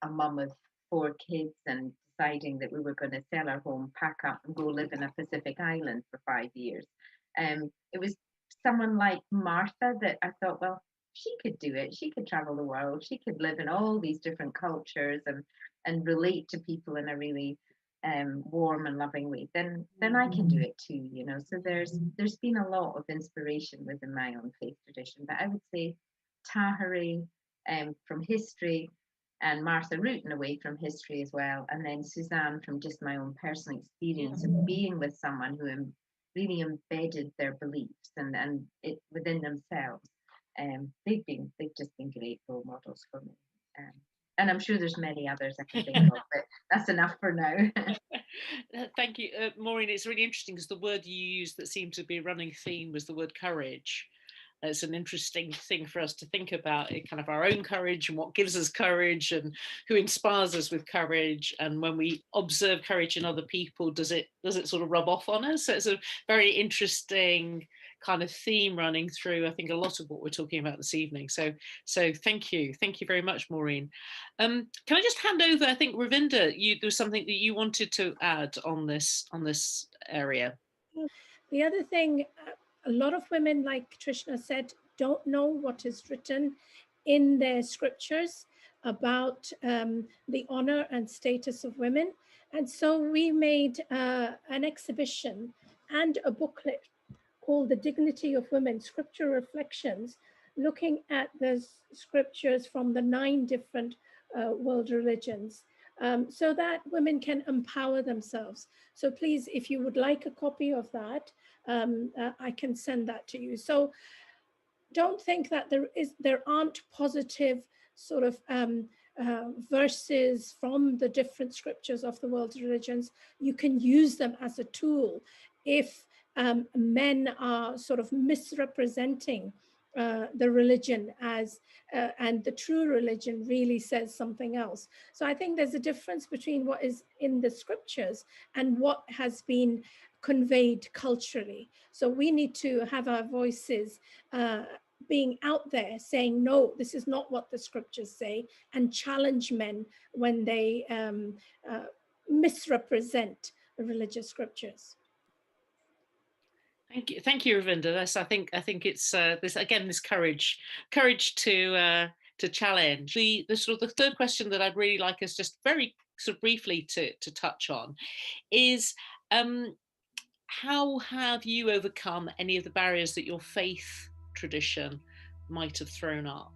Speaker 3: a mum of 4 kids and deciding that we were going to sell our home, pack up and go live in a Pacific island for 5 years. It was someone like Martha that I thought, well, she could do it. She could travel the world. She could live in all these different cultures and relate to people in a really warm and loving way. Then I can do it too, you know. So there's been a lot of inspiration within my own faith tradition. But I would say Tahari from history, and Martha Root in a way from history as well, and then Suzanne from just my own personal experience of being with someone who really embedded their beliefs and it within themselves. They've just been great role models for me. And I'm sure there's many others I can think of, but that's enough for now.
Speaker 2: Thank you, Maureen. It's really interesting because the word you used that seemed to be a running theme was the word courage. It's an interesting thing for us to think about, kind of our own courage and what gives us courage and who inspires us with courage. And when we observe courage in other people, does it sort of rub off on us? So it's a very interesting kind of theme running through, I think, a lot of what we're talking about this evening. So thank you very much, Maureen. Can I just hand over? I think Ravinda, there was something that you wanted to add on this area.
Speaker 1: The other thing, a lot of women, like Trishna said, don't know what is written in their scriptures about the honor and status of women. And so we made an exhibition and a booklet called The Dignity of Women, Scripture Reflections, looking at the scriptures from the 9 different world religions, so that women can empower themselves. So please, if you would like a copy of that, I can send that to you. So don't think that there aren't positive sort of verses from the different scriptures of the world's religions. You can use them as a tool if men are sort of misrepresenting the religion as, and the true religion really says something else. So I think there's a difference between what is in the scriptures and what has been conveyed culturally. So we need to have our voices being out there saying, no, this is not what the scriptures say, and challenge men when they misrepresent the religious scriptures.
Speaker 2: Thank you, Ravinda. I think it's this courage to challenge. The sort of the third question that I'd really like us just very sort of briefly to touch on is, how have you overcome any of the barriers that your faith tradition might have thrown up?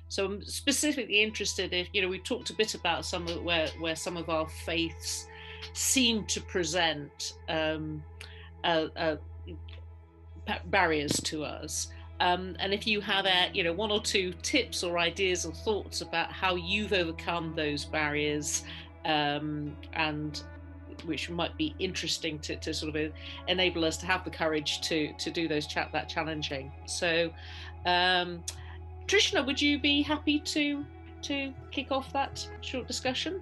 Speaker 2: So I'm specifically interested if, we talked a bit about some of where some of our faiths seem to present barriers to us, and if you have one or two tips or ideas or thoughts about how you've overcome those barriers, and which might be interesting to sort of enable us to have the courage to do that challenging. So Trishna, would you be happy to kick off that short discussion?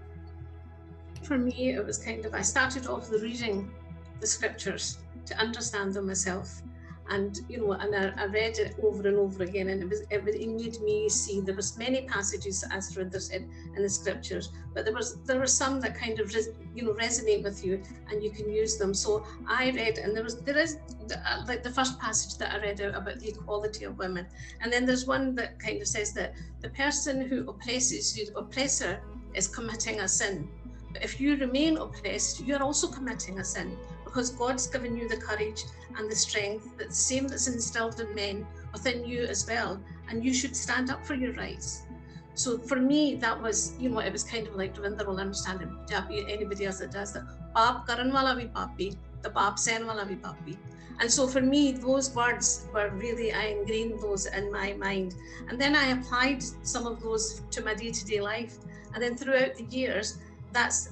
Speaker 5: For me, it was I started off with reading the scriptures to understand them myself. And I read it over and over again, and it made me see there was many passages, as Ravinda said, in the scriptures, but there were some that kind of resonate with you, and you can use them. So I read, and there is like the first passage that I read out about the equality of women, and then there's one that kind of says that the person who oppresses you, the oppressor, is committing a sin. But if you remain oppressed, you're also committing a sin, because God's given you the courage and the strength, that the same that's instilled in men within you as well, and you should stand up for your rights. So for me, that was, it was kind of like Ravinda will understand in Punjabi, anybody else that does that, Baap karan wala bhi papi, the Baap sen wala bhi papi. And so for me, those words were really, I ingrained those in my mind. And then I applied some of those to my day-to-day life. And then throughout the years, that's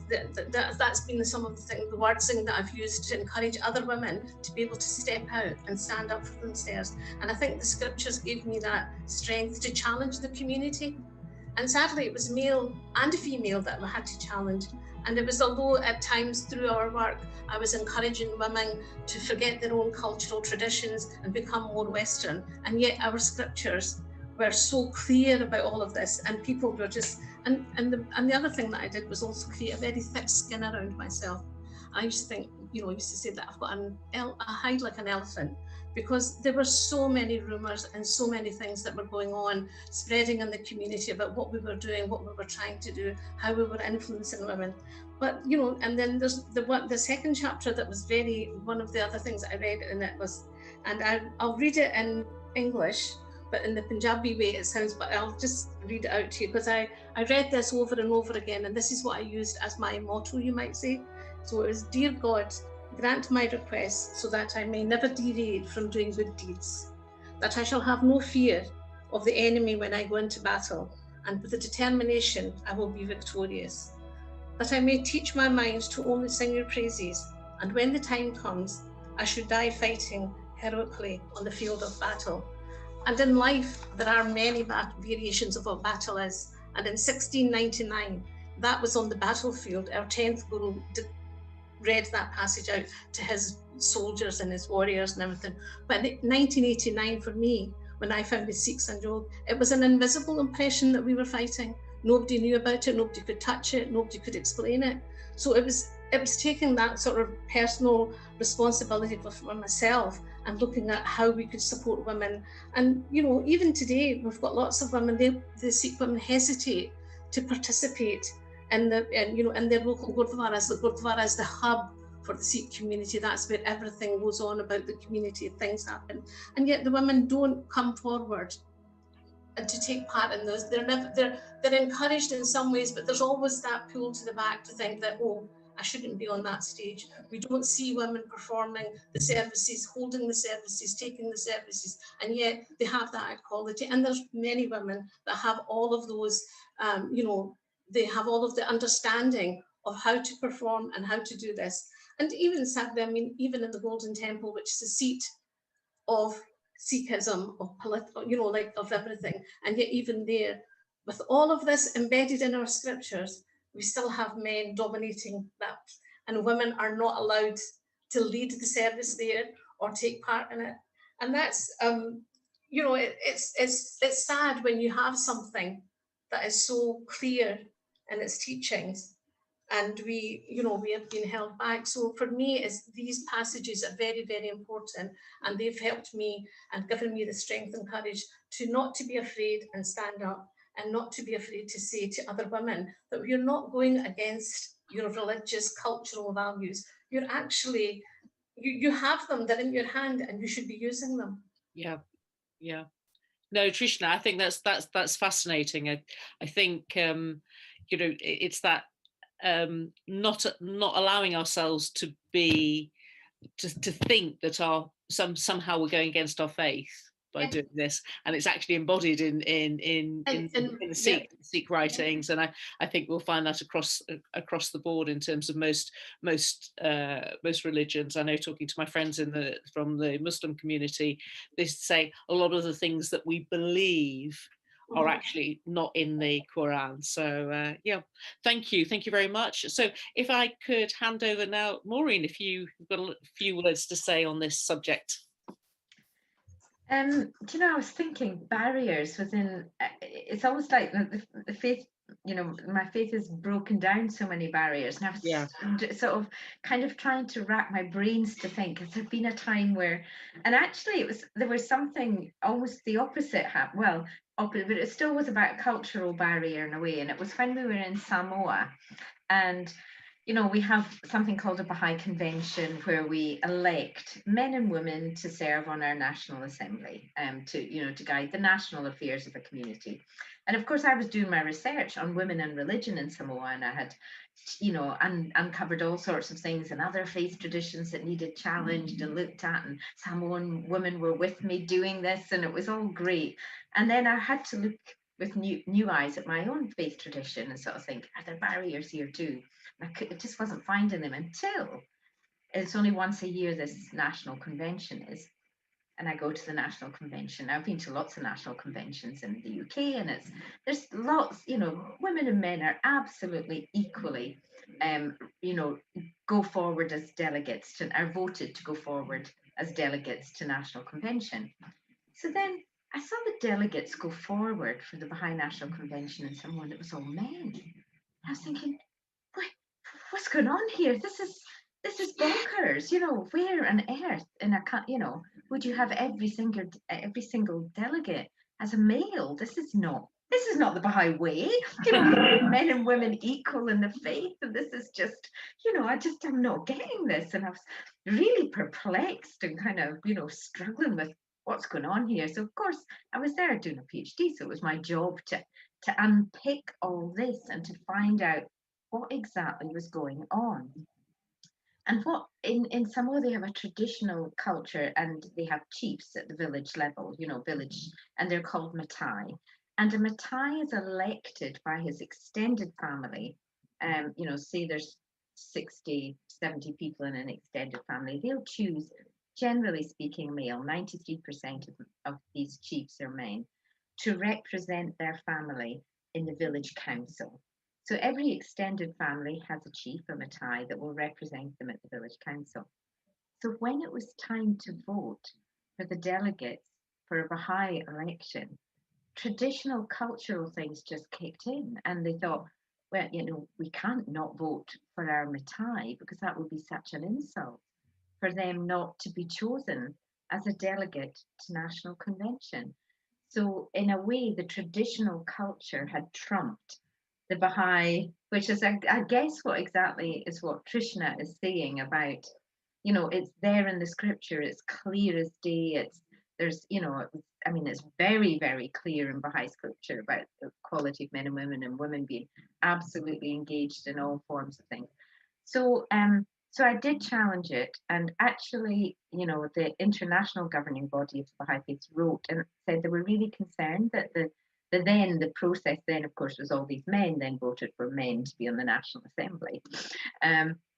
Speaker 5: been some of the wording that I've used to encourage other women to be able to step out and stand up for themselves. And I think the scriptures gave me that strength to challenge the community. And sadly, it was male and female that I had to challenge. And it was, although at times through our work, I was encouraging women to forget their own cultural traditions and become more Western, and yet our scriptures were so clear about all of this, and people were just, and the other thing that I did was also create a very thick skin around myself. I used to think, I used to say that I've got a hide like an elephant, because there were so many rumours and so many things that were going on, spreading in the community about what we were doing, what we were trying to do, how we were influencing women. But, and then there's the second chapter that was one of the other things that I read, and it was, and I'll read it in English, but in the Punjabi way it sounds, but I'll just read it out to you, because I read this over and over again, and this is what I used as my motto, you might say. So it was, "Dear God, grant my request so that I may never deviate from doing good deeds, that I shall have no fear of the enemy when I go into battle, and with the determination I will be victorious, that I may teach my mind to only sing your praises, and when the time comes, I should die fighting heroically on the field of battle." And in life, there are many variations of what battle is. And in 1699, that was on the battlefield. Our 10th Guru read that passage out to his soldiers and his warriors and everything. But in 1989, for me, when I founded Sikh Sanjog, it was an invisible impression that we were fighting. Nobody knew about it, nobody could touch it, nobody could explain it. So it was taking that sort of personal responsibility for myself and looking at how we could support women. And, even today, we've got lots of women, the Sikh women hesitate to participate in their local gurdwaras. The gurdwara is the hub for the Sikh community. That's where everything goes on about the community, things happen. And yet the women don't come forward to take part in those. They're encouraged in some ways, but there's always that pull to the back to think that, oh, I shouldn't be on that stage. We don't see women performing the services, holding the services, taking the services, and yet they have that equality. And there's many women that have all of those, they have all of the understanding of how to perform and how to do this. And even sadly, I mean, even in the Golden Temple, which is a seat of Sikhism, of political, of everything, and yet even there, with all of this embedded in our scriptures, we still have men dominating that, and women are not allowed to lead the service there or take part in it. And that's, it's sad when you have something that is so clear in its teachings, and we have been held back. So for me, these passages are very, very important, and they've helped me and given me the strength and courage not to be afraid and stand up, and not to be afraid to say to other women that we're not going against your religious, cultural values. You're actually, you have them, they're in your hand, and you should be using them.
Speaker 2: Yeah. No, Trishna, I think that's fascinating. I think it's that not allowing ourselves to think that somehow we're going against our faith by doing this, and it's actually embodied in the Sikh writings, and I think we'll find that across the board in terms of most religions. I know, talking to my friends from the Muslim community, they say a lot of the things that we believe are actually not in the Quran. So thank you very much. So if I could hand over now, Maureen, if you've got a few words to say on this subject.
Speaker 3: I was thinking barriers within, it's almost like the faith, my faith has broken down so many barriers, and I've sort of kind of trying to rack my brains to think, has there been a time where, and actually there was something almost the opposite but it still was about a cultural barrier in a way, and it was when we were in Samoa, and we have something called a Baha'i Convention, where we elect men and women to serve on our National Assembly, to guide the national affairs of a community. And of course, I was doing my research on women and religion in Samoa, and I had, uncovered all sorts of things and other faith traditions that needed challenged and looked at, and Samoan women were with me doing this, and it was all great. And then I had to look with new eyes at my own faith tradition and sort of think, are there barriers here too? I just wasn't finding them until it's only once a year this national convention is, and I go to the national convention. I've been to lots of national conventions in the UK, and there's lots, women and men are absolutely equally, go forward as delegates are voted to go forward as delegates to national convention. So then I saw the delegates go forward for the Baha'i National Convention, and someone, it was all men. I was thinking, what's going on here? This is bonkers. Where on earth would you have every single delegate as a male? This is not the Baha'i way. Men and women equal in the faith, and this is just, I'm not getting this, and I was really perplexed and kind of, struggling with what's going on here. So of course I was there doing a PhD, so it was my job to unpick all this and to find out what exactly was going on. And what in Samoa, they have a traditional culture, and they have chiefs at the village level, and they're called Matai. And a Matai is elected by his extended family. Say there's 60, 70 people in an extended family. They'll choose, generally speaking, male. 93% of these chiefs are men, to represent their family in the village council. So every extended family has a chief, a Matai, that will represent them at the village council. So when it was time to vote for the delegates for a Baha'i election, traditional cultural things just kicked in, and they thought, well, we can't not vote for our Matai, because that would be such an insult for them not to be chosen as a delegate to National Convention. So in a way, the traditional culture had trumped the Baha'i, which is, I guess, what exactly is what Trishna is saying about, it's there in the scripture, it's clear as day, there's, you know, I mean, it's very, very clear in Baha'i scripture about the equality of men and women being absolutely engaged in all forms of things. So, so I did challenge it, and actually, you know, the international governing body of the Baha'i Faith wrote and said they were really concerned that the process then, of course, was all these men then voted for men to be on the National Assembly.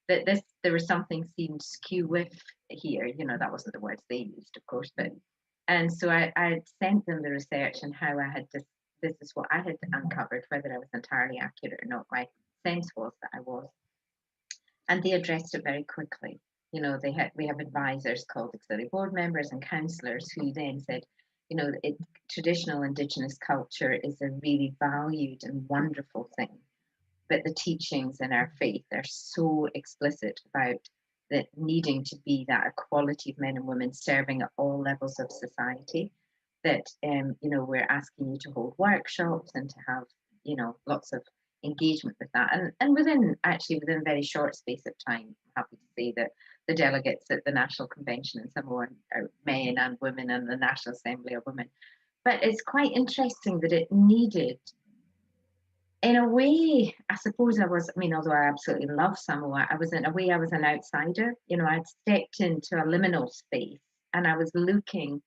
Speaker 3: That there was something seemed skew with here, you know, that wasn't the words they used, of course, but and so I sent them the research and how I had this is what I had uncovered, whether I was entirely accurate or not. My sense was that I was, and they addressed it very quickly. You know, we have advisors called auxiliary board members and councillors who then said, you know, traditional Indigenous culture is a really valued and wonderful thing. But the teachings in our faith are so explicit about that needing to be that equality of men and women serving at all levels of society, that you know, we're asking you to hold workshops and to have, you know, lots of engagement with that, and within a very short space of time, I'm happy to say that the delegates at the National Convention in Samoa are men and women, and the National Assembly are women. But it's quite interesting that it needed, in a way, I suppose I mean, although I absolutely love Samoa, I was an outsider. You know, I'd stepped into a liminal space and I was looking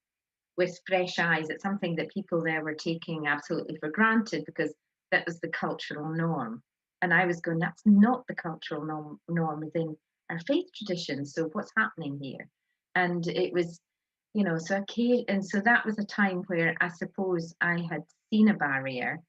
Speaker 3: with fresh eyes at something that people there were taking absolutely for granted because that was the cultural norm. And I was going, that's not the cultural norm within our faith tradition. So what's happening here? And it was, you know, so that was a time where I suppose I had seen a barrier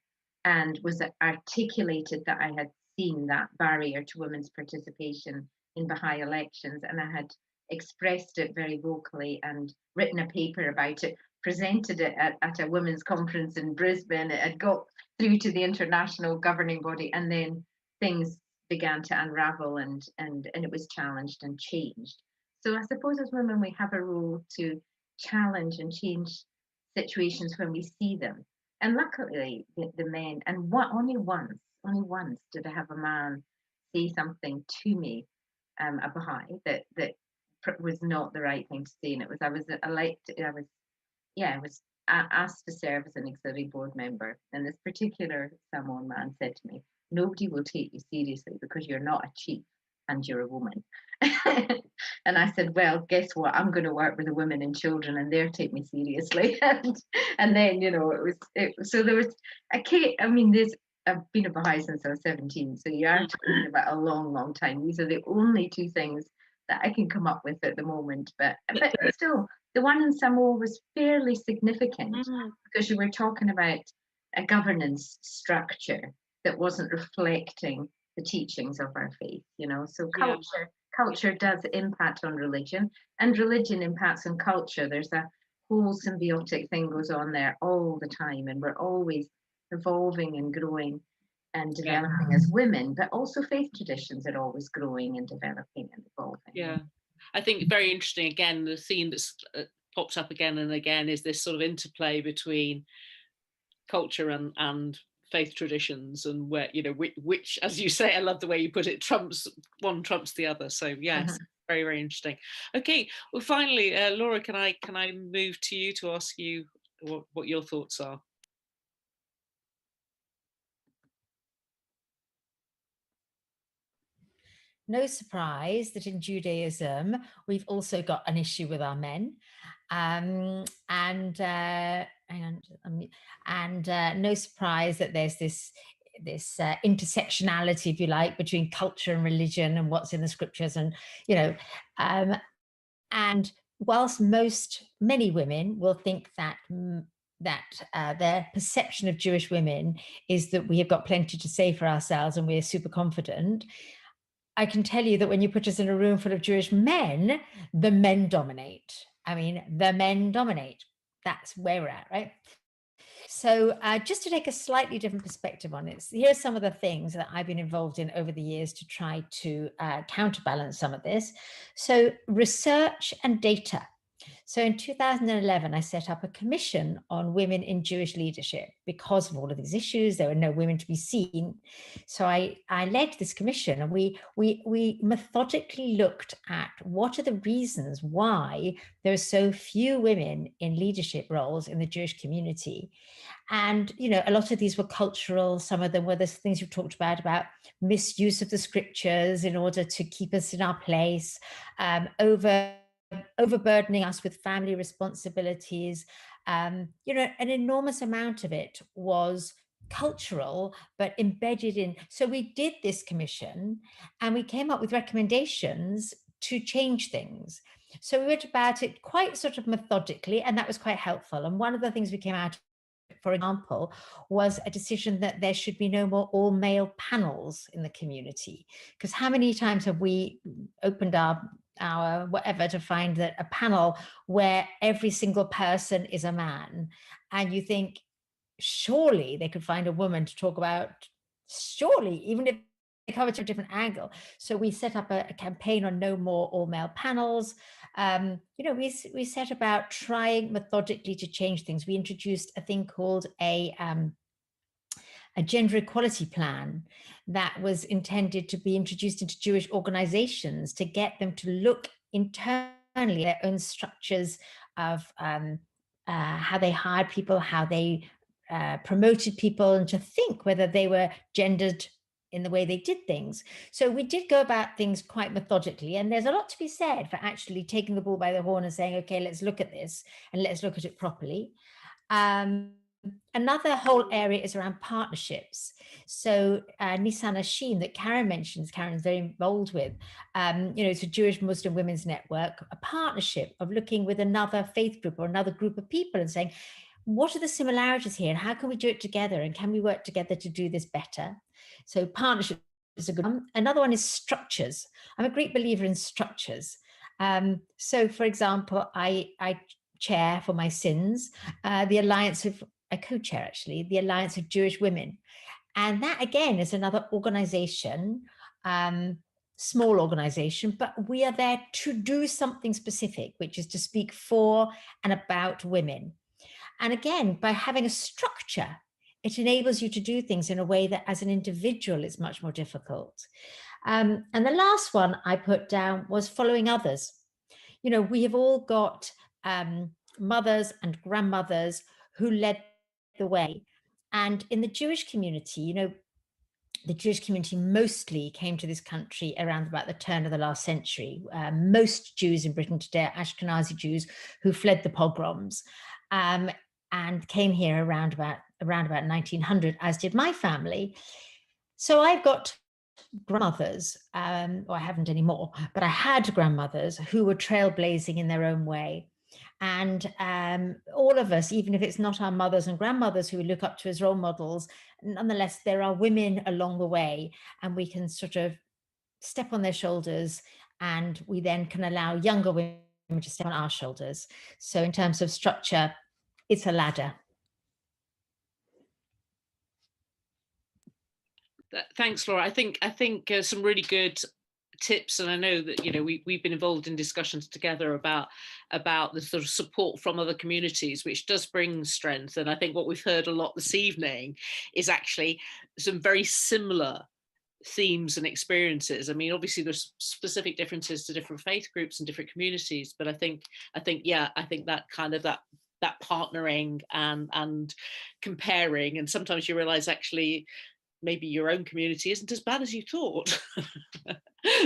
Speaker 3: and was articulated that I had seen that barrier to women's participation in Baha'i elections, and I had expressed it very vocally and written a paper about it, presented it at a women's conference in Brisbane. It had got through to the international governing body, and then things began to unravel and it was challenged and changed. So I suppose as women we have a role to challenge and change situations when we see them. And luckily, the men, and only once did I have a man say something to me, a Baha'i, that was not the right thing to say. And I was asked to serve as an auxiliary board member. And this particular Samoan man said to me, nobody will take you seriously because you're not a chief and you're a woman. And I said, well, guess what? I'm going to work with the women and children and they'll take me seriously. and then, you know, so there was I've been a Baha'i since I was 17. So you are talking about a long, long time. These are the only two things that I can come up with at the moment. But still, the one in Samoa was fairly significant because you were talking about a governance structure that wasn't reflecting the teachings of our faith, you know. So culture does impact on religion, and religion impacts on culture. There's a whole symbiotic thing goes on there all the time, and we're always evolving and growing and developing as women, but also faith traditions are always growing and developing and evolving.
Speaker 2: Yeah, I think very interesting. Again, the theme that's pops up again and again is this sort of interplay between culture and faith traditions, and where, you know, which, as you say, I love the way you put it, one trumps the other. So yes, very, very interesting. Okay, well, finally, Laura, can I move to you to ask you what your thoughts are?
Speaker 4: No surprise that in Judaism we've also got an issue with our men, and no surprise that there's this intersectionality, if you like, between culture and religion and what's in the scriptures, and you know, and whilst many women will think that their perception of Jewish women is that we have got plenty to say for ourselves and we're super confident, I can tell you that when you put us in a room full of Jewish men, the men dominate. I mean, the men dominate. That's where we're at, right? So just to take a slightly different perspective on it, here are some of the things that I've been involved in over the years to try to counterbalance some of this. So research and data. So in 2011, I set up a commission on women in Jewish leadership because of all of these issues. There were no women to be seen. So I led this commission, and we methodically looked at what are the reasons why there are so few women in leadership roles in the Jewish community. And, you know, a lot of these were cultural. Some of them were the things you've talked about misuse of the scriptures in order to keep us in our place, overburdening us with family responsibilities. You know, an enormous amount of it was cultural, but embedded in. So we did this commission and we came up with recommendations to change things. So we went about it quite sort of methodically, and that was quite helpful. And one of the things we came out, for example, was a decision that there should be no more all-male panels in the community. Because how many times have we opened our whatever to find that a panel where every single person is a man, and you think, surely they could find a woman to talk about, surely, even if they cover to a different angle. So we set up a campaign on no more all-male panels. You know, we set about trying methodically to change things. We introduced a thing called a gender equality plan that was intended to be introduced into Jewish organizations to get them to look internally at their own structures of how they hired people, how they promoted people, and to think whether they were gendered in the way they did things. So we did go about things quite methodically, and there's a lot to be said for actually taking the bull by the horn and saying, okay, let's look at this and let's look at it properly. Another whole area is around partnerships. So Nisana Sheen that Karen mentions, Karen's very involved with, you know, it's a Jewish Muslim Women's Network, a partnership of looking with another faith group or another group of people and saying, what are the similarities here and how can we do it together, and can we work together to do this better? So partnership is a good one. Another one is structures. I'm a great believer in structures. So for example, I chair for my sins, the Alliance of, I co-chair actually, the Alliance of Jewish Women. And that again is another organization, small organization, but we are there to do something specific, which is to speak for and about women. And again, by having a structure, it enables you to do things in a way that as an individual is much more difficult. And the last one I put down was following others. You know, we have all got mothers and grandmothers who led the way. And in the Jewish community, you know, the Jewish community mostly came to this country around about the turn of the last century. Most Jews in Britain today are Ashkenazi Jews who fled the pogroms and came here around about 1900, as did my family. So I've got grandmothers, or I haven't anymore, but I had grandmothers who were trailblazing in their own way. And all of us, even if it's not our mothers and grandmothers who we look up to as role models, nonetheless, there are women along the way, and we can sort of step on their shoulders, and we then can allow younger women to step on our shoulders. So in terms of structure, it's a ladder.
Speaker 2: Thanks, Laura. I think some really good tips, and I know that, you know, we've been involved in discussions together about the sort of support from other communities, which does bring strength. And I think what we've heard a lot this evening is actually some very similar themes and experiences. I mean, obviously there's specific differences to different faith groups and different communities, but I think that kind of that partnering and comparing, and sometimes you realize actually maybe your own community isn't as bad as you thought.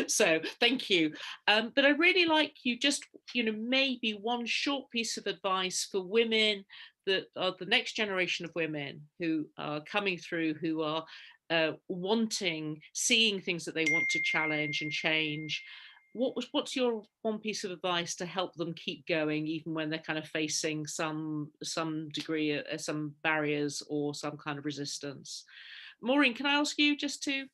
Speaker 2: So thank you. But I really like you just, you know, maybe one short piece of advice for women that are the next generation of women who are coming through, who are seeing things that they want to challenge and change. What's your one piece of advice to help them keep going, even when they're kind of facing some degree, some barriers or some kind of resistance? Maureen, can I ask you just to,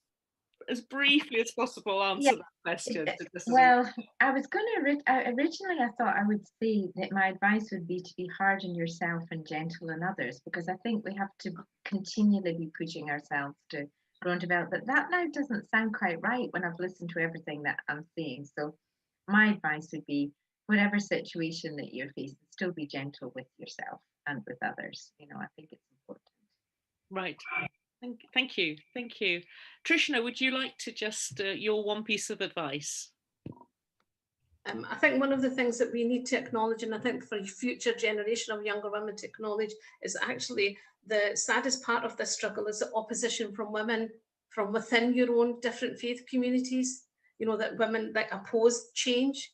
Speaker 2: as briefly as possible, answer that question?
Speaker 3: Well, I was going to, originally I thought I would say that my advice would be to be hard on yourself and gentle on others, because I think we have to continually be pushing ourselves to grow and develop. But that now doesn't sound quite right when I've listened to everything that I'm seeing. So my advice would be whatever situation that you're facing, still be gentle with yourself and with others. You know, I think it's important.
Speaker 2: Right. Thank you. Thank you. Trishna, would you like to just, your one piece of advice?
Speaker 5: I think one of the things that we need to acknowledge, and I think for future generation of younger women to acknowledge, is actually the saddest part of this struggle is the opposition from women from within your own different faith communities, you know, that women that oppose change.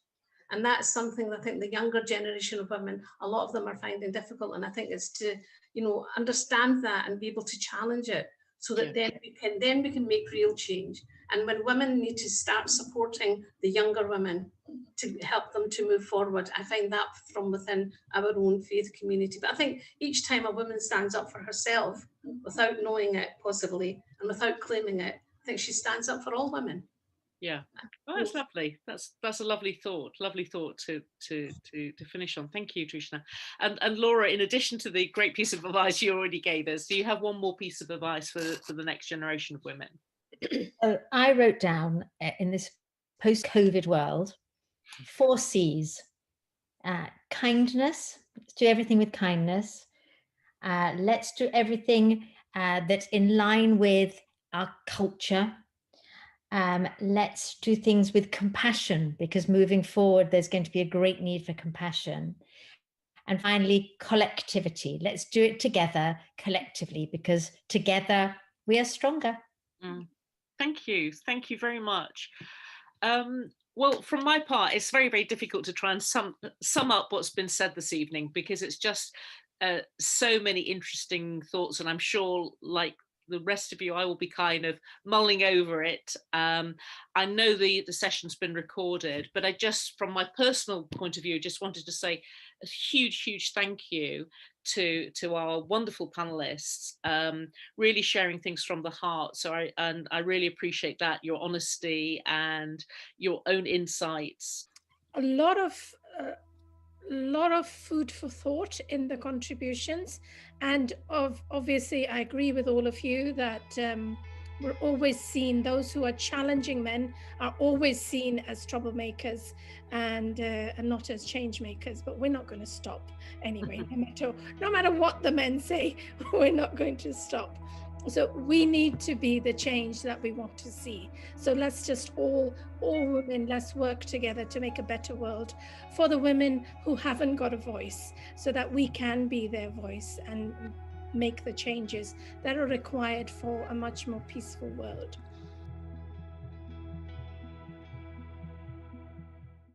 Speaker 5: And that's something that I think the younger generation of women, a lot of them are finding difficult. And I think it's to, you know, understand that and be able to challenge it so that then we can make real change. And when women need to start supporting the younger women to help them to move forward, I find that from within our own faith community. But I think each time a woman stands up for herself without knowing it possibly and without claiming it, I think she stands up for all women.
Speaker 2: Yeah, well, that's lovely. That's a lovely thought to finish on. Thank you, Trishna. And Laura, in addition to the great piece of advice you already gave us, do you have one more piece of advice for the next generation of women?
Speaker 4: I wrote down in this post-COVID world 4 C's: kindness. Let's do everything with kindness. Let's do everything that's in line with our culture. Let's do things with compassion, because moving forward, there's going to be a great need for compassion. And finally, collectivity. Let's do it together, collectively, because together we are stronger.
Speaker 2: Thank you. Thank you very much. Well, from my part, it's very, very difficult to try and sum up what's been said this evening, because it's just so many interesting thoughts. And I'm sure, like the rest of you, I will be kind of mulling over it. I know the session's been recorded, but I just, from my personal point of view, just wanted to say a huge thank you to our wonderful panelists, really sharing things from the heart. So I really appreciate that, your honesty and your own insights.
Speaker 1: A lot of food for thought in the contributions, and obviously I agree with all of you that we're always seen, those who are challenging men are always seen as troublemakers and not as change makers, but we're not going to stop anyway. No matter what the men say, we're not going to stop. So we need to be the change that we want to see. So let's just all women, let's work together to make a better world for the women who haven't got a voice, so that we can be their voice and make the changes that are required for a much more peaceful world.